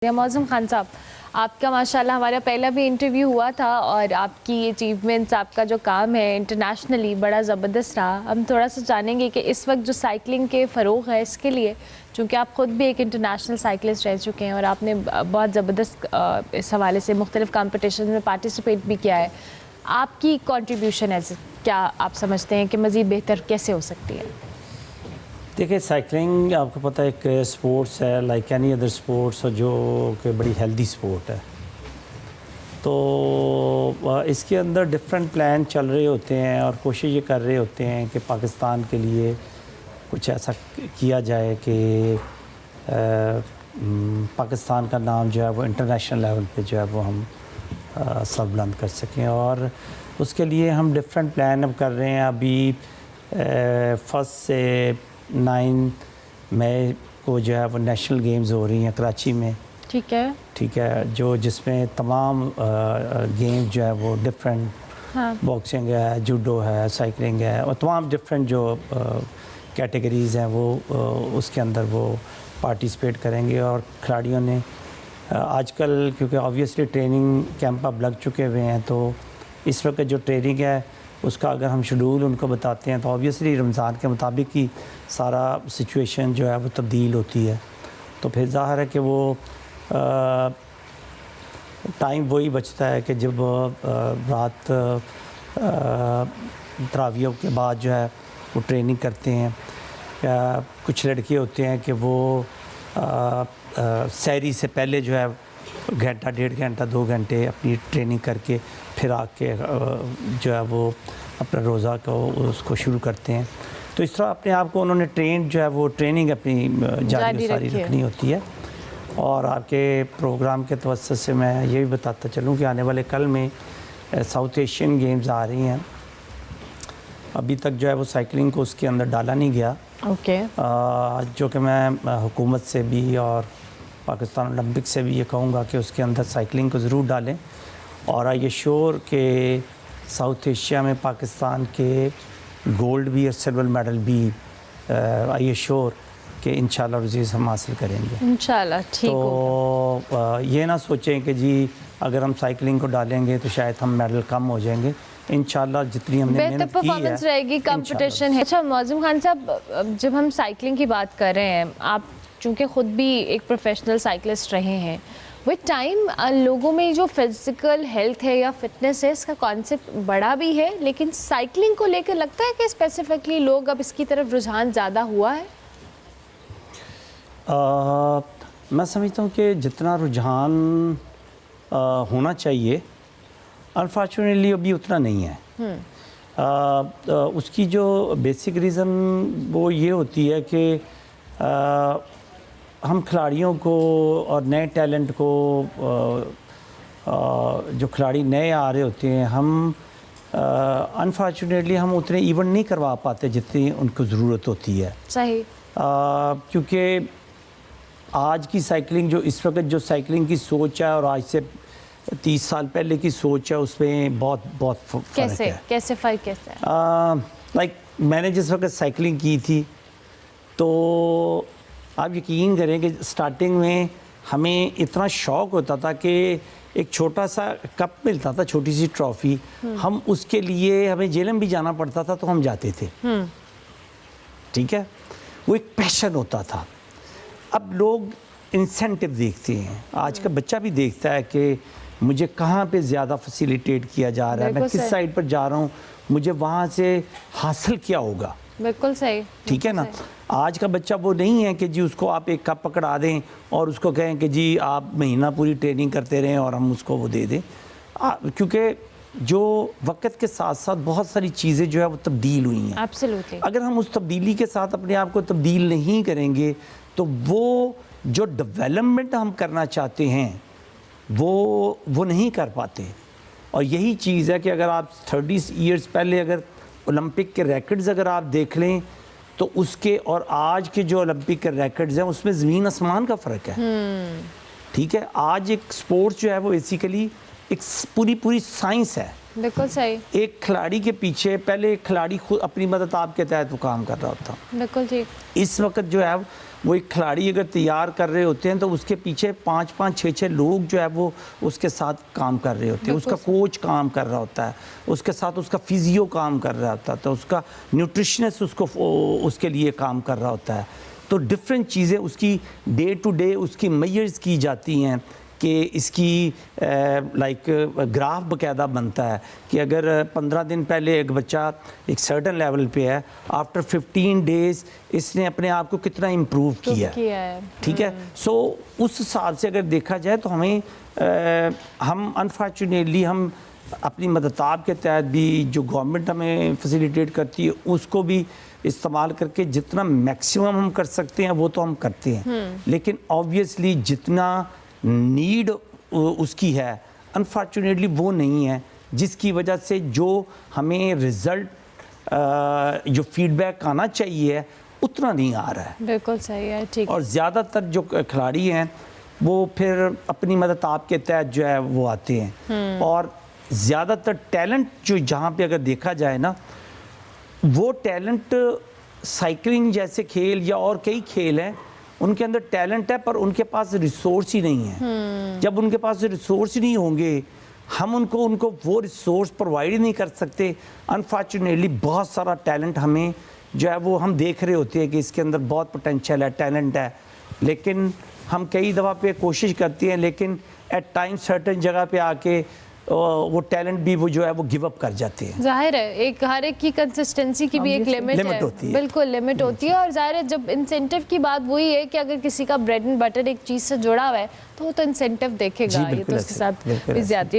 मौज़म खान साहब, आपका माशाल्लाह हमारा पहला भी इंटरव्यू हुआ था और आपकी अचीवमेंट्स, आपका जो काम है इंटरनेशनली बड़ा ज़बरदस्त रहा। हम थोड़ा सा जानेंगे कि इस वक्त जो साइकिलिंग के फ़रोग़ है इसके लिए, चूँकि आप ख़ुद भी एक इंटरनेशनल साइकिलिस्ट रह चुके हैं और आपने बहुत ज़बरदस्त इस हवाले से मुख्तलिफ़ कॉम्पिटिशन में पार्टिसिपेट भी किया है, आपकी कॉन्ट्रीब्यूशन एज़ क्या आप समझते हैं कि मज़ीद बेहतर कैसे हो सकती है? देखिए, साइकिलिंग आपको पता है एक स्पोर्ट्स है लाइक एनी अदर स्पोर्ट्स, जो कि बड़ी हेल्दी स्पोर्ट है। तो इसके अंदर डिफरेंट प्लान चल रहे होते हैं और कोशिश ये कर रहे होते हैं कि पाकिस्तान के लिए कुछ ऐसा किया जाए कि पाकिस्तान का नाम जो है वो इंटरनेशनल लेवल पे जो है वो हम सरबुलंद कर सकें। और उसके लिए हम डिफरेंट प्लान अब कर रहे हैं। अभी 1 से 9 मई को जो है वो नेशनल गेम्स हो रही हैं कराची में। ठीक है, जो जिसमें तमाम गेम जो है वो डिफरेंट, बॉक्सिंग है, जूडो है, साइकिलिंग है और तमाम डिफरेंट जो कैटेगरीज़ हैं वो उसके अंदर वो पार्टिसिपेट करेंगे। और खिलाड़ियों ने आजकल क्योंकि ऑब्वियसली ट्रेनिंग कैंप अब लग चुके हुए हैं, तो इस वक्त जो ट्रेनिंग है उसका अगर हम शेड्यूल उनको बताते हैं तो ऑब्वियसली रमज़ान के मुताबिक ही सारा सिचुएशन जो है वो तब्दील होती है। तो फिर ज़ाहिर है कि वो टाइम वही बचता है कि जब रात तरावियों के बाद जो है वो ट्रेनिंग करते हैं। कुछ लड़के होते हैं कि वो सहरी से पहले जो है घंटा, 1.5 घंटा, 2 घंटे अपनी ट्रेनिंग करके फिर आके जो है वो अपना रोज़ा को उसको शुरू करते हैं। तो इस तरह अपने आप को उन्होंने जो है वो ट्रेनिंग अपनी जारी सारी रखनी होती है। और आपके प्रोग्राम के तवज्जुह से मैं ये भी बताता चलूँ कि आने वाले कल में साउथ एशियन गेम्स आ रही हैं। अभी तक जो है वो साइकिलिंग को उसके अंदर डाला नहीं गया। जो कि मैं हुकूमत से भी और पाकिस्तान ओलंपिक से भी ये कहूँगा कि उसके अंदर साइकिलिंग को ज़रूर डालें। और आई श्योर के साउथ एशिया में पाकिस्तान के गोल्ड भी और सिल्वर मेडल भी आई श्योर कि इंशाल्लाह अज़ीज़ हम हासिल करेंगे इंशाल्लाह। ठीक तो ये ना सोचें कि जी अगर हम साइकिलिंग को डालेंगे तो शायद हम मेडल कम हो जाएंगे। इंशाल्लाह जितनी हमने मेहनत की है रहेगी, कंपटीशन है। अच्छा मौज़म खान साहब, जब हम साइकिलिंग की बात कर रहे हैं, आप चूँकि ख़ुद भी एक प्रोफेशनल साइकिलिस्ट रहे हैं, विद टाइम लोगों में जो फिज़िकल हेल्थ है या फिटनेस है इसका कॉन्सेप्ट बड़ा भी है, लेकिन साइकिलिंग को लेकर लगता है कि स्पेसिफिकली लोग अब इसकी तरफ रुझान ज़्यादा हुआ है। मैं समझता हूँ कि जितना रुझान होना चाहिए अनफॉर्चुनेटली अभी उतना नहीं है। उसकी जो बेसिक रीज़न वो ये होती है कि हम खिलाड़ियों को और नए टैलेंट को जो खिलाड़ी नए आ रहे होते हैं, हम अनफॉर्चुनेटली हम उतने इवेंट नहीं करवा पाते जितनी उनको ज़रूरत होती है। सही। क्योंकि आज की साइकिलिंग जो इस वक्त जो साइकिलिंग की सोच है और आज से 30 साल पहले की सोच है उसमें बहुत फ़र्क है। कैसे फ़र्क कैसे? लाइक मैंने जिस वक्त साइकिलिंग की थी तो आप यकीन करें कि स्टार्टिंग में हमें इतना शौक़ होता था कि एक छोटा सा कप मिलता था, छोटी सी ट्रॉफ़ी, हम उसके लिए हमें जेलम भी जाना पड़ता था तो हम जाते थे। ठीक है, वो एक पैशन होता था। अब लोग इंसेंटिव देखते हैं, आज का बच्चा भी देखता है कि मुझे कहाँ पे ज़्यादा फैसिलिटेट किया जा रहा है, मैं किस साइड पर जा रहा हूँ, मुझे वहाँ से हासिल क्या होगा। बिल्कुल सही। ठीक है ना, आज का बच्चा वो नहीं है कि जी उसको आप एक कप पकड़ा दें और उसको कहें कि जी आप महीना पूरी ट्रेनिंग करते रहें और हम उसको वो दे दें। क्योंकि जो वक्त के साथ साथ बहुत सारी चीज़ें जो है वो तब्दील हुई हैं। एब्सोल्युटली। अगर हम उस तब्दीली के साथ अपने आप को तब्दील नहीं करेंगे तो वो जो डेवलपमेंट हम करना चाहते हैं वो नहीं कर पाते। और यही चीज़ है कि अगर आप 30 ईयर्स पहले अगर ओलंपिक के रिकॉर्ड्स अगर आप देख लें तो उसके और आज के जो ओलंपिक के रिकॉर्ड्स हैं उसमें ज़मीन आसमान का फ़र्क है। ठीक है, आज एक स्पोर्ट्स जो है वो बेसिकली एक पूरी साइंस है। बिल्कुल सही, एक खिलाड़ी के पीछे पहले एक खिलाड़ी खुद अपनी मदद आपके तहत वो काम कर रहा होता। बिल्कुल ठीक, इस वक्त जो है वो एक खिलाड़ी अगर तैयार कर रहे होते हैं तो उसके पीछे 5-5, 6-6 लोग जो है वो उसके साथ काम कर रहे होते हैं। उसका कोच काम कर रहा होता है, उसके साथ उसका फिजियो काम कर रहा होता है, तो उसका न्यूट्रिशनिस्ट उसको उसके लिए काम कर रहा होता है। तो डिफरेंट चीज़ें उसकी डे टू डे उसकी मेजर्स की जाती हैं कि इसकी लाइक ग्राफ बकायदा बनता है कि अगर 15 दिन पहले एक बच्चा एक सर्टन लेवल पे है, आफ्टर 15 डेज इसने अपने आप को कितना इम्प्रूव किया है। ठीक है। सो उस हिसाब से अगर देखा जाए तो हमें हम अनफॉर्चुनेटली हम अपनी मदताब के तहत भी जो गवर्नमेंट हमें फैसिलिटेट करती है उसको भी इस्तेमाल करके जितना मैक्सिमम हम कर सकते हैं वो तो हम करते हैं, लेकिन ऑब्वियसली जितना नीड उसकी है अनफॉर्चुनेटली वो नहीं है, जिसकी वजह से जो हमें रिज़ल्ट जो फीडबैक आना चाहिए उतना नहीं आ रहा है। बिल्कुल सही है, ठीक। और ज़्यादातर जो खिलाड़ी हैं वो फिर अपनी मदद आपके तहत जो है वो आते हैं, और ज़्यादातर टैलेंट जो जहाँ पे अगर देखा जाए ना, वो टैलेंट साइकिलिंग जैसे खेल या और कई खेल हैं उनके अंदर टैलेंट है पर उनके पास रिसोर्स ही नहीं है। जब उनके पास रिसोर्स ही नहीं होंगे हम उनको वो रिसोर्स प्रोवाइड ही नहीं कर सकते। अनफॉर्चुनेटली बहुत सारा टैलेंट हमें जो है वो हम देख रहे होते हैं कि इसके अंदर बहुत पोटेंशियल है, टैलेंट है, लेकिन हम कई दफ़ा पे कोशिश करते हैं लेकिन एट टाइम सर्टेन जगह पे आके वो टैलेंट भी वो जो है वो गिव अप कर जाते हैं। जाहिर है एक हर एक की कंसिस्टेंसी की भी एक लिमिट होती है, बिल्कुल लिमिट होती है। और जाहिर है जब इंसेंटिव की बात वही है कि अगर किसी का ब्रेड एंड बटर एक चीज़ से जुड़ा हुआ है तो वो तो इंसेंटिव देखेगा, ये तो उसके साथ भी ज्यादा